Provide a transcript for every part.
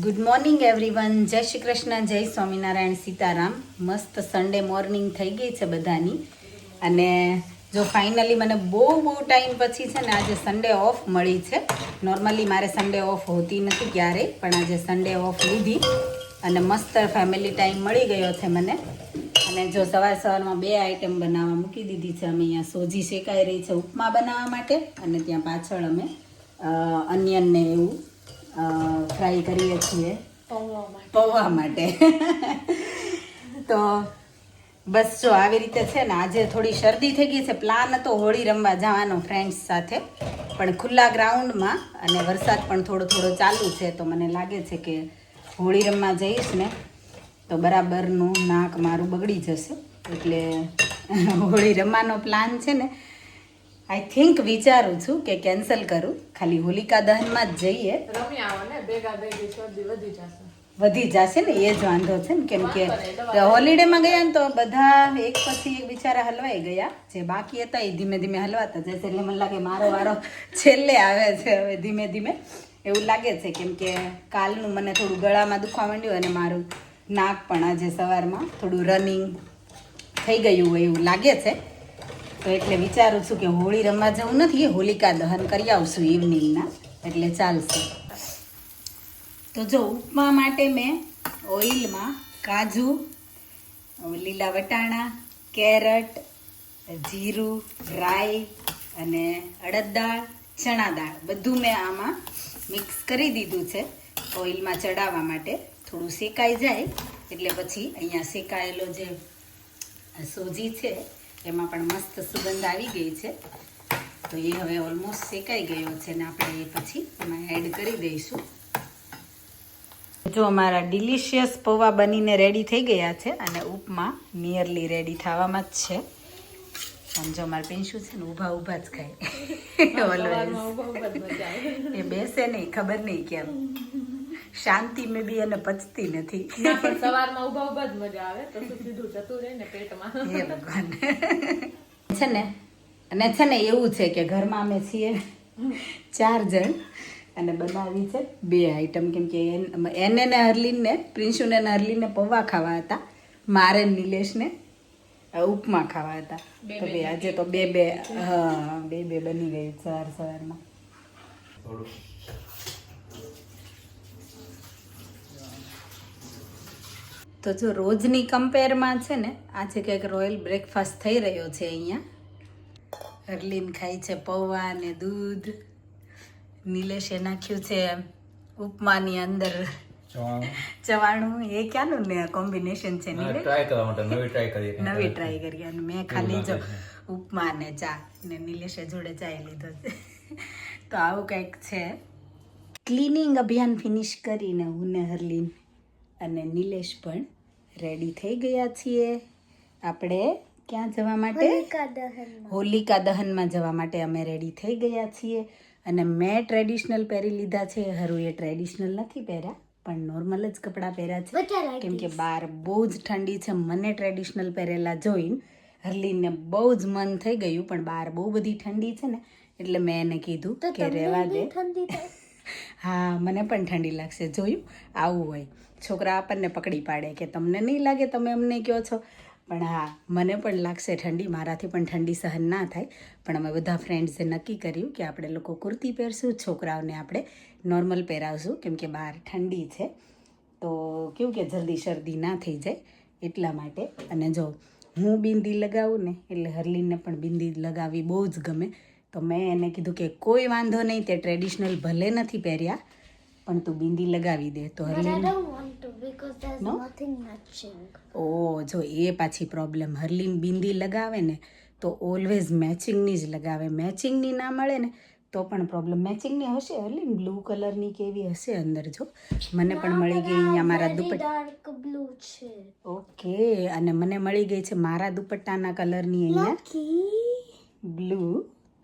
Good morning everyone. જય શ્રી કૃષ્ણ, જય સ્વામિનારાયણ, સીતારામ. મસ્ત સન્ડે મોર્નિંગ થઈ ગઈ છે બધાની. અને જો ફાઇનલી મને બહુ ટાઈમ પછી છે ને આજે સન્ડે ઓફ મળી છે. નોર્મલી મારે સન્ડે ઓફ હોતી નથી ક્યારેય, પણ આજે સન્ડે ઓફ લીધી અને મસ્ત ફેમિલી ટાઈમ મળી ગયો છે મને. અને જો સવારમાં 2 આઈટમ બનાવવા મૂકી દીધી છે. અમે અહીંયા સોજી શેકાઈ રહી છે ઉપમા બનાવવા માટે, અને ત્યાં પાછળ અમે અનિયન ને એવું ફ્રાય કરીએ છીએ પૌવા માટે. તો બસ જો આવી રીતે છે ને. આજે થોડી શરદી થઈ ગઈ છે. પ્લાન હતો હોળી રમવા જવાનો ફ્રેન્ડ્સ સાથે, પણ ખુલ્લા ગ્રાઉન્ડમાં, અને વરસાદ પણ થોડો ચાલુ છે. તો મને લાગે છે કે હોળી રમવા જઈશ ને તો બરાબરનું નાક મારું બગડી જશે. એટલે હોળી રમવાનો પ્લાન છે ને, આઈ થિંક વિચારું છું કે કેન્સલ કરું. ખાલી હોલિકા દહનમાં જ જઈએ. વધી જશે ને, એ જ વાંધો છે ને. કેમ કે હોલિડેમાં ગયા ને તો બધા એક પછી એક બિચારા હલવાઈ ગયા. જે બાકી હતા એ ધીમે ધીમે હલવાતા જશે. એટલે મને લાગે મારો વારો છેલ્લે આવે છે હવે ધીમે ધીમે, એવું લાગે છે. કેમ કે કાલનું મને થોડું ગળામાં દુખવા માંડ્યું, અને મારું નાક પણ આજે સવારમાં થોડું રનિંગ થઈ ગયું હોય એવું લાગે છે. તો એટલે વિચારું છું કે હોળી રમવા જવું નથી, હોલિકા દહન કરી આવશું ઇવનિંગના, એટલે ચાલશે. તો જો ઉપમા માટે મેં ઓઇલમાં કાજુ, લીલા વટાણા, કેરટ, જીરું, રાઈ અને અડદ દાળ, ચણા દાળ બધું મેં આમાં મિક્સ કરી દીધું છે ઓઇલમાં ચડાવવા માટે. થોડું શેકાઈ જાય એટલે પછી અહીંયા શેકાયેલો જે સોજી છે એમાં પણ મસ્ત સુગંધ આવી ગઈ છે. તો એ હવે ઓલમોસ્ટ શેકાઈ ગયો છે ને આપણે એ પછી એમાં એડ કરી દઈશું. જો અમારા ડિલિશિયસ પૌવા બનીને રેડી થઈ ગયા છે, અને ઉપમા નિયરલી રેડી થવામાં જ છે. પણ જો અમારે પેન્શું છે ને ઊભા જ ખાય ઓલવેઝ. એ બેસે નહીં, ખબર નહીં કેમ, શાંતિ મેં બી એને પચતી નથી. સવારમાં ઉભા જ મજા આવે, તો સીધું જતું રહે ને પેટમાં. એ ભગવાન છે ને. અને છે ને એવું છે કે ઘરમાં અમે છીએ 4 જણ, અને બનાવી છે 2 આઈટમ. કેમ કે એને ને હરલીનને, પ્રિન્શુને ને હરલીનને પૌવા ખાવા હતા, મારે નિલેશને ઉપમા ખાવા હતા. તો બે આજે તો બે બની ગયું સવારમાં. તો જો રોજની કમ્પેરમાં છે ને આજે કંઈક રોયલ બ્રેકફાસ્ટ થઈ રહ્યો છે અહીંયા. હરલીન ખાય છે પૌવા અને દૂધ. નિલેશે નાખ્યું છે ઉપમાની અંદર ચવાણું. એ ક્યાંનું ને કોમ્બિનેશન છે નિલેશ? ટ્રાય કરવા માટે નવી ટ્રાય કરી. અને મેં ખાલી જો ઉપમા ને ચા, ને નિલેશે જોડે ચાય લીધો છે. તો આવું કંઈક છે. ક્લિનિંગ અભિયાન ફિનિશ કરીને હું ને હરલીન અને નિલેશ પણ રેડી થઈ ગયા છીએ. આપણે ક્યાં જવા માટે? હોલિકા દહનમાં જવા માટે અમે રેડી થઈ ગયા છીએ. અને મેં ટ્રેડિશનલ પહેરી લીધા છે. હરુએ ટ્રેડિશનલ નથી પહેર્યા, પણ નોર્મલ જ કપડાં પહેર્યા છે. કેમ કે બહાર બહુ જ ઠંડી છે. મને ટ્રેડિશનલ પહેરેલા જોઈને હરલીનને બહુ જ મન થઈ ગયું, પણ બહાર બહુ બધી ઠંડી છે ને, એટલે મેં એને કીધું કે રહેવા દે. હા, મને પણ ઠંડી લાગશે. જોયું, આવું હોય, છોકરા આપણને પકડી પાડે કે તમને નહીં લાગે, તમે અમને કહો છો. પણ હા, મને પણ લાગશે ઠંડી. મારાથી પણ ઠંડી સહન ના થાય. પણ અમે બધા ફ્રેન્ડ્સે નક્કી કર્યું કે આપણે લોકો કુર્તી પહેરશું, છોકરાઓને આપણે નોર્મલ પહેરાવશું, કેમ કે બહાર ઠંડી છે. તો કેવું કે જલ્દી શરદી ના થઈ જાય એટલા માટે. અને જો હું બિંદી લગાવું ને એટલે હરલીનને પણ બિંદી લગાવવી બહુ જ ગમે. તો મેં એને કીધું કે કોઈ વાંધો નહીં, તે ટ્રેડિશનલ ભલે નથી પહેર્યા, પણ તું બિંદી લગાવી દે. તો હરલીન જો એ પાછી પ્રોબ્લેમ. હરલીન બિંદી લગાવે ને તો ઓલવેઝ મેચિંગની જ લગાવે. મેચિંગની ના મળે ને તો પણ પ્રોબ્લેમ. મેચિંગની હશે હરલીન, બ્લુ કલરની કેવી હશે અંદર. જો મને પણ મળી ગઈ અહીંયા મારા દુપટ્ટા. ઓકે, અને મને મળી ગઈ છે મારા દુપટ્ટાના કલરની અહીંયા બ્લુ.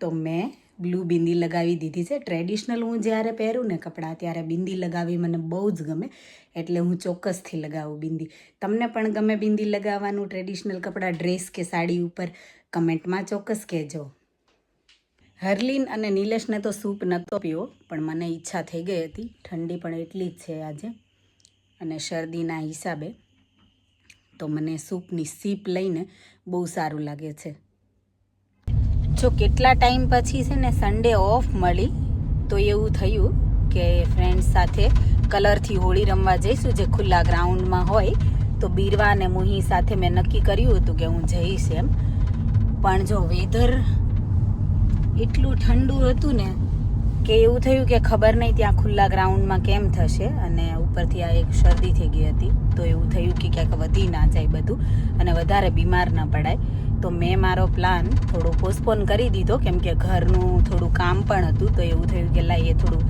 તો મેં બ્લુ બિંદી લગાવી દીધી છે. ટ્રેડિશનલ હું જ્યારે પહેરું ને કપડાં, ત્યારે બિંદી લગાવી મને બહુ જ ગમે. એટલે હું ચોક્કસથી લગાવું બિંદી. તમને પણ ગમે બિંદી લગાવવાનું ટ્રેડિશનલ કપડાં, ડ્રેસ કે સાડી ઉપર? કમેન્ટમાં ચોક્કસ કહેજો. હરલીન અને નિલેશને તો સૂપ નહોતો પીવો, પણ મને ઈચ્છા થઈ ગઈ હતી. ઠંડી પણ એટલી જ છે આજે, અને શરદીના હિસાબે તો મને સૂપની સીપ લઈને બહુ સારું લાગે છે. જો કેટલા ટાઈમ પછી છે ને સન્ડે ઓફ મળી, તો એવું થયું કે ફ્રેન્ડ્સ સાથે કલરથી હોળી રમવા જઈશું, જે ખુલ્લા ગ્રાઉન્ડમાં હોય. તો બીરવા અને મુહી સાથે મેં નક્કી કર્યું હતું કે હું જઈશ એમ. પણ જો વેધર એટલું ઠંડુ હતું ને કે એવું થયું કે ખબર નહીં ત્યાં ખુલ્લા ગ્રાઉન્ડમાં કેમ થશે, અને ઉપરથી આ એક શરદી થઈ ગઈ હતી. તો એવું થયું કે ક્યાંક વધી ના જાય બધું અને વધારે બીમાર ના પડાય. તો મેં મારો પ્લાન થોડો પોસ્ટપોન કરી દીધો, કેમ કે ઘરનું થોડું કામ પણ હતું. તો એવું થયું કે લાઈએ થોડું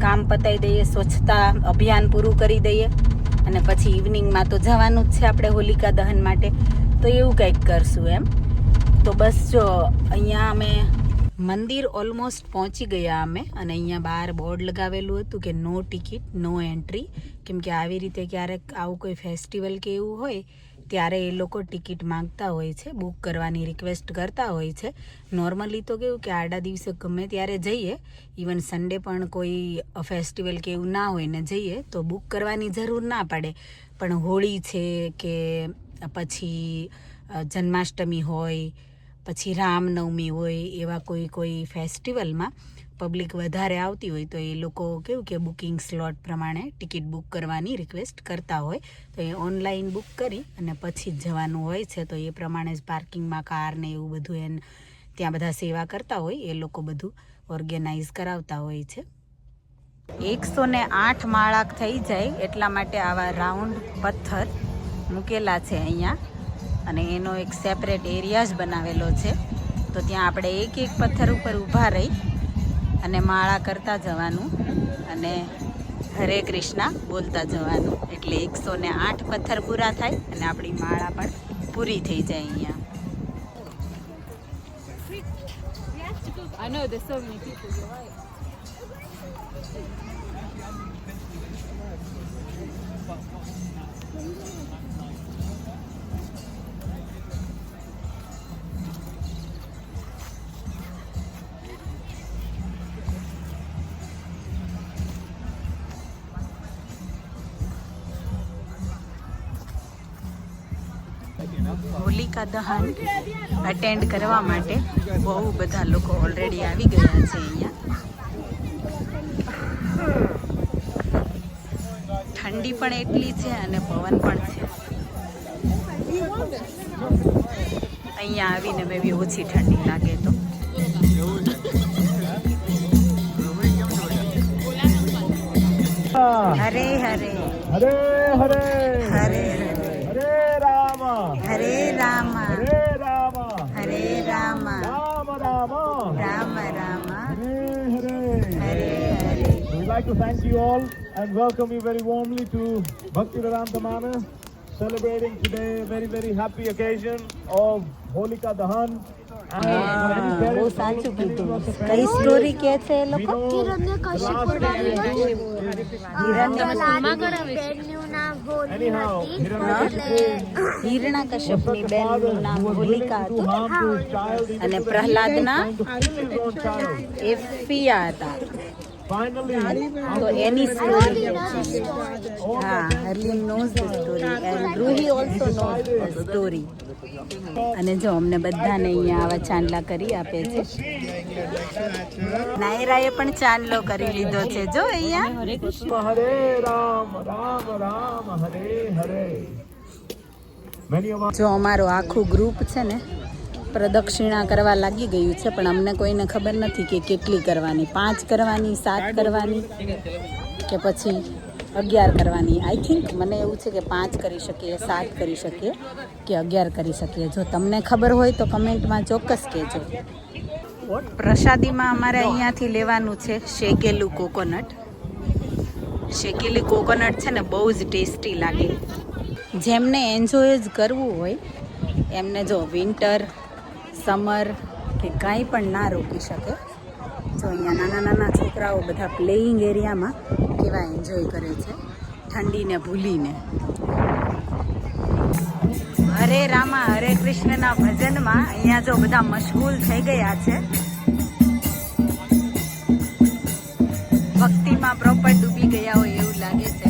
કામ પતાવી દઈએ, સ્વચ્છતા અભિયાન પૂરું કરી દઈએ, અને પછી ઇવનિંગમાં તો જવાનું જ છે આપણે હોલિકા દહન માટે. તો એવું કંઈક કરશું એમ. તો બસ જો અહીંયા અમે મંદિર ઓલમોસ્ટ પહોંચી ગયા અમે, અને અહીંયા બહાર બોર્ડ લગાવેલું હતું કે નો ટિકિટ નો એન્ટ્રી, કેમ કે આવી રીતે ક્યારેક આવું કોઈ ફેસ્ટિવલ કે એવું હોય ત્યારે એ લોકો ટિકિટ માંગતા હોય છે, બુક કરવાની રિક્વેસ્ટ કરતા હોય છે. નોર્મલી તો કેવું કે આડા દિવસે ગમે ત્યારે જઈએ, ઇવન સન્ડે પણ કોઈ ફેસ્ટિવલ કે એવું ના હોય ને જઈએ તો બુક કરવાની જરૂર ના પડે. પણ હોળી છે કે પછી જન્માષ્ટમી હોય, પછી રામનવમી હોય, એવા કોઈ ફેસ્ટિવલમાં પબ્લિક વધારે આવતી હોય તો એ લોકો કેવું કે બુકિંગ સ્લોટ પ્રમાણે ટિકિટ બુક કરવાની રિક્વેસ્ટ કરતા હોય. તો એ ઓનલાઈન બુક કરી અને પછી જ જવાનું હોય છે. તો એ પ્રમાણે જ પાર્કિંગમાં કાર ને એવું બધું ત્યાં બધા સેવા કરતા હોય, એ લોકો બધું ઓર્ગેનાઇઝ કરાવતા હોય છે. 108 માળા થઈ જાય એટલા માટે આવા રાઉન્ડ પથ્થર મૂકેલા છે અહીંયા, અને એનો એક સેપરેટ એરિયા જ બનાવેલો છે. તો ત્યાં આપણે એક એક પથ્થર ઉપર ઊભા રહી અને માળા કરતા જવાનું અને હરે કૃષ્ણા બોલતા જવાનું. એટલે 108 પથ્થર પૂરા થાય અને આપણી માળા પણ પૂરી થઈ જાય અહીંયા. I know there's so many people, you're right. Holika દહન અટેન્ડ કરવા માટે બહુ બધા લોકો ઓલરેડી આવી ગયા છે અહીંયા. ઠંડી પણ એટલી છે અને પવન પણ છે. અહીંયા આવીને મેં બી ઓછી ઠંડી લાગે તો. હરે હરે હરે હરે હરે હરે રામ હરે રામ હરે રામ હરે રામ રામ રામ રામ રામ હરે હરે. હરે હરે. We'd like to thank you all and welcome you very warmly to Bhakti Vedanta Manor, celebrating today a very, very happy occasion of Holika Dahan. બહુ સાચું કીધું. કઈ સ્ટોરી કે છે એ લોકો? હિરણ્ય કશ્યપની બેનનું નામ હોલિકા હતું અને પ્રહલાદના એફિયા હતા. તો એની સ્ટોરી હા, Harleen knows the story and Ruhi also knows the story. અને જો અમને બધાને અહીંયા આવા ચાંદલા કરી આપે છે. નાયરાએ પણ ચાંદલો કરી લીધો છે જો અહીંયા. હરે રામ રામ રામ હરે હરે. જો અમારું આખું ગ્રુપ છે ને પ્રદક્ષિણા કરવા લાગી ગયું છે, પણ અમને કોઈને ખબર નથી કે કેટલી કરવાની, 5 કરવાની, 7 કરવાની કે પછી 11 કરવાની. આઈ થિંક મને એવું છે કે 5 કરી શકીએ, 7 કરી શકીએ કે 11 કરી શકીએ. જો તમને ખબર હોય તો કમેન્ટમાં ચોક્કસ કહેજો. પ્રસાદીમાં અમારે અહીંયાથી લેવાનું છે શેકેલું કોકોનટ. શેકેલી કોકોનટ છે ને બહુ જ ટેસ્ટી લાગે. જેમને એન્જોય જ કરવું હોય એમને જો વિન્ટર, સમર કે કાંઈ પણ ના રોકી શકે. જો અહીંયા નાના નાના છોકરાઓ બધા પ્લેઇંગ એરિયામાં કેવા એન્જોય કરે છે ઠંડીને ભૂલીને. હરે રામા હરે કૃષ્ણના ભજનમાં અહીંયા જો બધા મશગુલ થઈ ગયા છે. ભક્તિમાં પ્રોપર ડૂબી ગયા હોય એવું લાગે છે.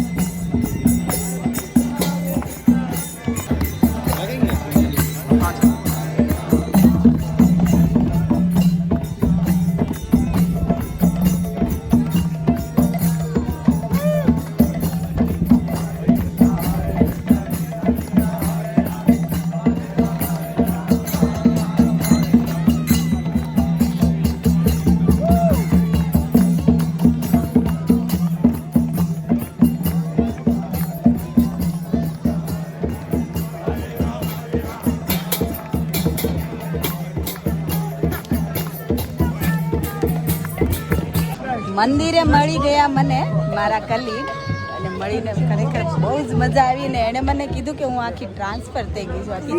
મંદિરે મળી ગયા મને મારા કલીગ અને મળીને ખરેખર બહુ જ મજા આવી ને એણે મને કીધું કે હું આખી ટ્રાન્સફર થઈ ગઈ છું, આખી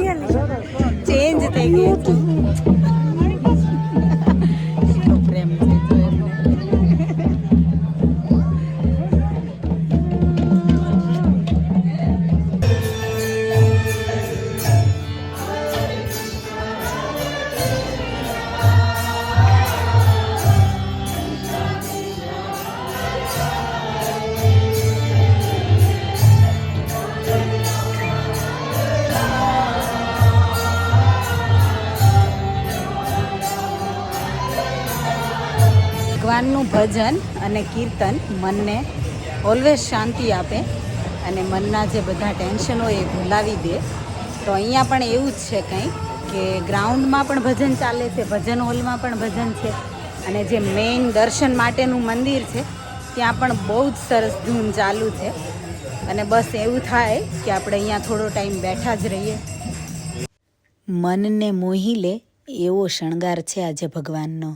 ચેન્જ થઈ ગઈ છું. એટલો પ્રેમ છે જો એમને. ભગવાનનું ભજન અને કીર્તન મનને ઓલવેઝ શાંતિ આપે અને મનના જે બધા ટેન્શન હોય એ ભૂલાવી દે. તો અહીંયા પણ એવું જ છે કંઈ કે ગ્રાઉન્ડમાં પણ ભજન ચાલે છે, ભજન હોલમાં પણ ભજન છે અને જે મેઇન દર્શન માટેનું મંદિર છે ત્યાં પણ બહુ જ સરસ ધૂન ચાલુ છે. અને બસ એવું થાય કે આપણે અહીંયા થોડો ટાઈમ બેઠા જ રહીએ. મનને મોહી લે એવો શણગાર છે આજે ભગવાનનો.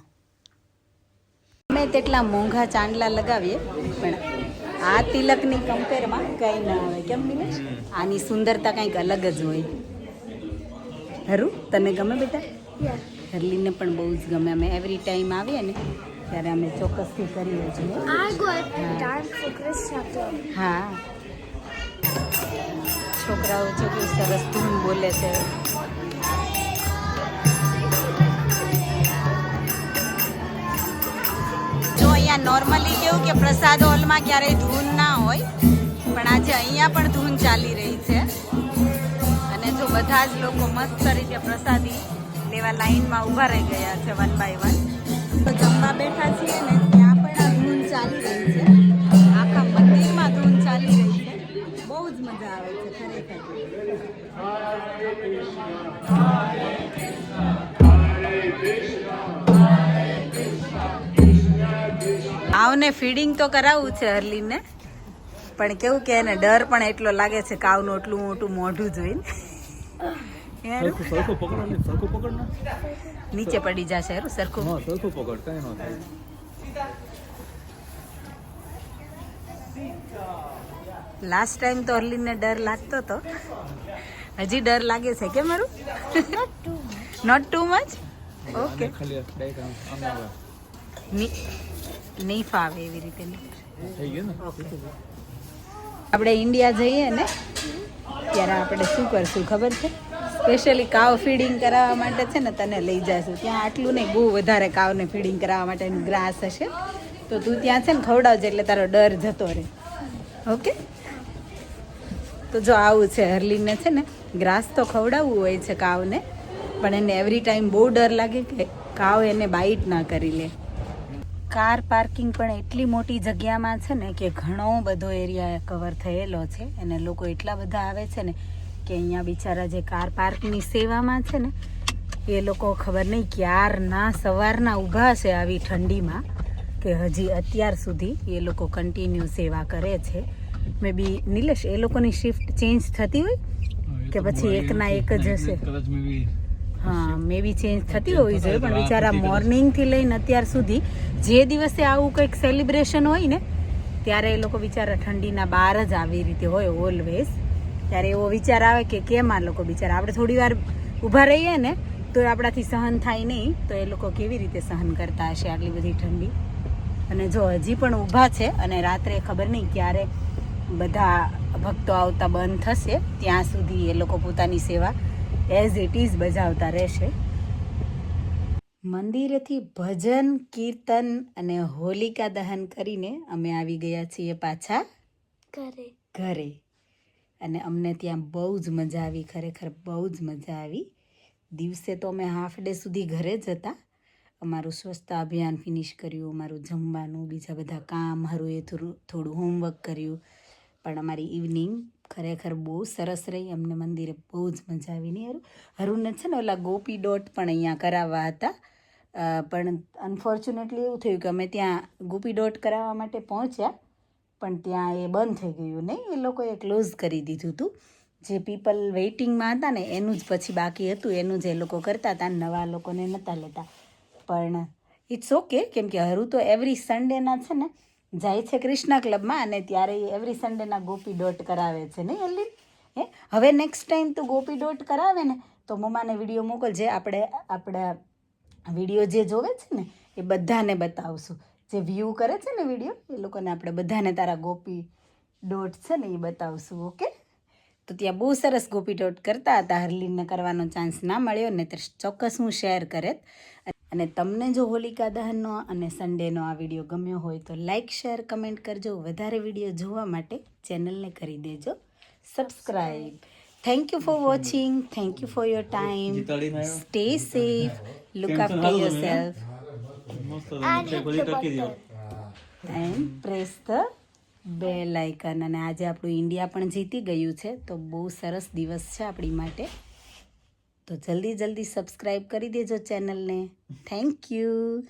અમે તેટલા મોંઘા ચાંદલા લગાવીએ પણ આ તિલકની કમ્પેરમાં કંઈ ના આવે. કેમ નિલેશ? આની સુંદરતા કંઈક અલગ જ હોય. હરું તને ગમે બેટા? હરલીને પણ બહુ જ ગમે. અમે એવરી ટાઈમ આવીએ ને ત્યારે અમે ચોક્કસથી કરીએ છીએ. હા, છોકરાઓ જો કેવું સરસ ધૂન બોલે છે. નોર્મલી કેવું કે પ્રસાદ હોલમાં ક્યારેય ધૂન ના હોય પણ આજે અહીંયા પણ ધૂન ચાલી રહી છે અને જો બધા જ લોકો મસ્ત રીતે પ્રસાદી લેવા લાઈનમાં ઊભા રહી ગયા છે 1 by 1. તો જમવા બેઠા છીએ ને ત્યાં પણ આ ધૂન ચાલી રહી છે, આખા મંદિરમાં ધૂન ચાલી રહી છે. બહુ જ મજા આવે છે ખરેખર. કાવને ફીડિંગ તો કરાવવું છે હરલીને, પણ કેવું કે એને ડર પણ એટલો લાગે છે કાવનું એટલું મોટું મોઢું જોઈને. નીચે પડી જશે હેરું સરખું. લાસ્ટ ટાઈમ તો હરલીને ડર લાગતો હતો, હજી ડર લાગે છે કેમ મારું? Not too much? ઓકે, નહીં ફાવે એવી રીતે. આપણે ઇન્ડિયા જઈએ ને ત્યારે આપણે શું કરશું ખબર છે? સ્પેશિયલી કાવ ફીડિંગ કરાવવા માટે છે ને તને લઈ જઈશું. ત્યાં આટલું નહીં, બહુ વધારે કાવને ફીડિંગ કરાવવા માટેનું ગ્રાસ હશે તો તું ત્યાં છે ને ખવડાવજે એટલે તારો ડર જતો રહે. ઓકે, તો જો આવું છે હરલીને છે ને ગ્રાસ તો ખવડાવવું હોય છે કાવને, પણ એને એવરી ટાઈમ બહુ ડર લાગે કે કાવ એને બાઈટ ના કરી લે. કાર પાર્કિંગ પણ એટલી મોટી જગ્યામાં છે ને કે ઘણો બધો એરિયા કવર થયેલો છે અને લોકો એટલા બધા આવે છે ને કે અહીંયા બિચારા જે કાર પાર્કની સેવામાં છે ને એ લોકો ખબર નહીં ક્યારના સવારના ઊભા છે આવી ઠંડીમાં કે હજી અત્યાર સુધી એ લોકો કન્ટિન્યુ સેવા કરે છે. મે બી નિલેશ એ લોકોની શિફ્ટ ચેન્જ થતી હોય કે પછી એકના એક જ હશે? હા, મે બી ચેન્જ થતી હોવી જોઈએ, પણ બિચારા મોર્નિંગથી લઈને અત્યાર સુધી જે દિવસે આવું કંઈક સેલિબ્રેશન હોય ને ત્યારે એ લોકો બિચારા ઠંડીના બહાર જ આવી રીતે હોય ઓલવેઝ. ત્યારે એવો વિચાર આવે કે કેમ આ લોકો બિચારા, આપણે થોડી વાર ઊભા રહીએ ને તો આપણાથી સહન થાય નહીં તો એ લોકો કેવી રીતે સહન કરતા હશે આટલી બધી ઠંડી. અને જો હજી પણ ઊભા છે અને રાત્રે ખબર નહીં ક્યારે બધા ભક્તો આવતા બંધ થશે ત્યાં સુધી એ લોકો પોતાની સેવા એઝ ઇટ ઇઝ બજાવતા રહેશે. મંદિરેથી ભજન કીર્તન અને હોલિકા દહન કરીને અમે આવી ગયા છીએ પાછા ઘરે. અને અમને ત્યાં બહુ જ મજા આવી, ખરેખર બહુ જ મજા આવી. દિવસે તો અમે હાફ ડે સુધી ઘરે જ હતા. અમારું સ્વચ્છતા અભિયાન ફિનિશ કર્યું, અમારું જમવાનું, બીજા બધા કામ, હરુએ થોડું હોમવર્ક કર્યું. પણ અમારી ઇવનિંગ ખરેખર બહુ સરસ રહી. અમને મંદિરે બહુ જ મજા આવી. નહીં હરુને છે ને ઓલા ગોપી ડોટ પણ અહીંયા કરાવવા હતા, પણ અનફોર્ચ્યુનેટલી એવું થયું કે અમે ત્યાં ગોપી ડોટ કરાવવા માટે પહોંચ્યા પણ ત્યાં એ બંધ થઈ ગયું. નહીં, એ લોકોએ ક્લોઝ કરી દીધું હતું. જે પીપલ વેઇટિંગમાં હતા ને એનું જ પછી બાકી હતું, એનું જ એ લોકો કરતા હતા, નવા લોકોને નહોતા લેતા. પણ ઇટ્સ ઓકે, કેમ કે હરુ તો એવરી સન્ડેના છે ને જાય છે કૃષ્ણા ક્લબમાં, અને ત્યારે એવરી સન્ડેના ગોપી ડોટ કરાવે છે. નહીં અલ્લી? હવે નેક્સ્ટ ટાઈમ તું ગોપી ડોટ કરાવે ને તો મમ્માને વિડીયો મોકલજે. આપણા વિડીયો જે જોવે છે ને એ બધાને બતાવશું. જે વ્યૂ કરે છે ને વિડીયો, એ લોકોને આપણે બધાને તારા ગોપી ડોટ છે ને એ બતાવશું. ઓકે? તો ત્યાં બહુ સરસ ગોપી ડોટ કરતા હતા. હરલીનને કરવાનો ચાન્સ ના મળ્યો ને તો ચોક્કસ હું શેર કરેત. અને તમને જો હોલિકા દહનનો અને સન્ડેનો આ વિડીયો ગમ્યો હોય તો લાઇક, શેર, કમેન્ટ કરજો. વધારે વિડીયો જોવા માટે ચેનલને કરી દેજો subscribe. Thank you for watching. Thank you for your time. Stay safe. Look after yourself. And press the bell icon. અને આજે આપણું ઇન્ડિયા પણ જીતી ગયું છે, તો બહુ સરસ દિવસ છે આપણી માટે. તો જલ્દી સબસ્ક્રાઈબ કરી દેજો ચેનલને. Thank you.